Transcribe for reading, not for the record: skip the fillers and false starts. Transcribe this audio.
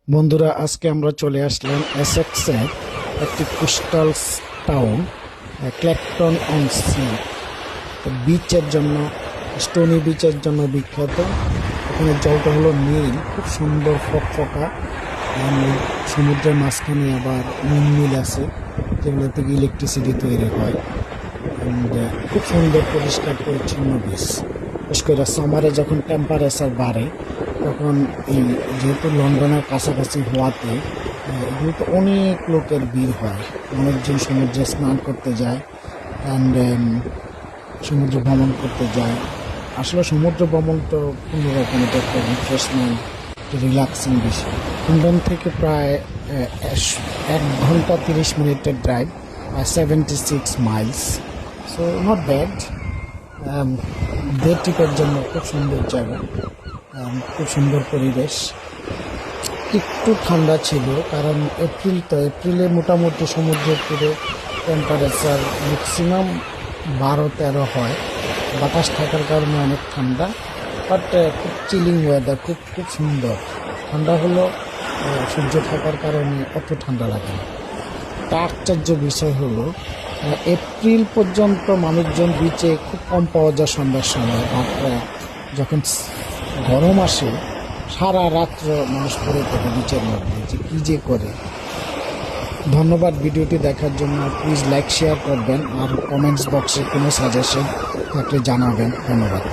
বন্ধুরা, আজকে আমরা চলে আসলাম এসেক্সের একটি কোস্টাল টাউন ক্ল্যাকটন অন সি। বিচের জন্য, স্টোনি বিচের জন্য বিখ্যাত। এখানে জলটা হলো নীল, খুব সুন্দর ফকফকা। সমুদ্রের মাঝখানে আবার মিল আছে, যেগুলো থেকে ইলেকট্রিসিটি তৈরি হয়। খুব সুন্দর পরিষ্কার পরিচ্ছন্ন বিচ। বিশেষ করে সামারে যখন টেম্পারেচার বাড়ে তখন এই, যেহেতু লন্ডনের কাছাকাছি হওয়াতে এগুলোতে অনেক লোকের ভিড় হয়। অনেকজন সমুদ্রে স্নান করতে যায় অ্যান্ড সমুদ্র ভ্রমণ করতে যায়। আসলে সমুদ্র ভ্রমণ তো অন্যরকম, এটা একটা রিফ্রেশমেন্ট, রিল্যাক্সিং বিষয়। লন্ডন থেকে প্রায় 1 ঘন্টা 30 মিনিটের drive, 76 Miles. So not bad. Day ট্রিপের জন্য খুব সুন্দর জায়গা, খুব সুন্দর পরিবেশ। একটু ঠান্ডা ছিল, কারণ এপ্রিলে মোটামুটি সমুদ্রের তীরে টেম্পারেচার ম্যাক্সিমাম 12-13 হয়। বাতাস থাকার কারণে অনেক ঠান্ডা, বাট খুব চিলিং ওয়েদার, খুব খুব সুন্দর। ঠান্ডা হলো সূর্য থাকার কারণে অত ঠান্ডা লাগে না। একটা আশ্চর্য বিষয় হলো, এপ্রিল পর্যন্ত মানুষজন বিচে খুব কম পাওয়া যায় সন্ধ্যার সময়। বাট যখন গরম আসে, সারা রাত্র মানুষ পড়ে থাকে বিচের মধ্যে, যে কী যে করে। ধন্যবাদ ভিডিওটি দেখার জন্য। প্লিজ লাইক শেয়ার করবেন, আর কমেন্টস বক্সে কোনো সাজেশন থাকলে জানাবেন। ধন্যবাদ।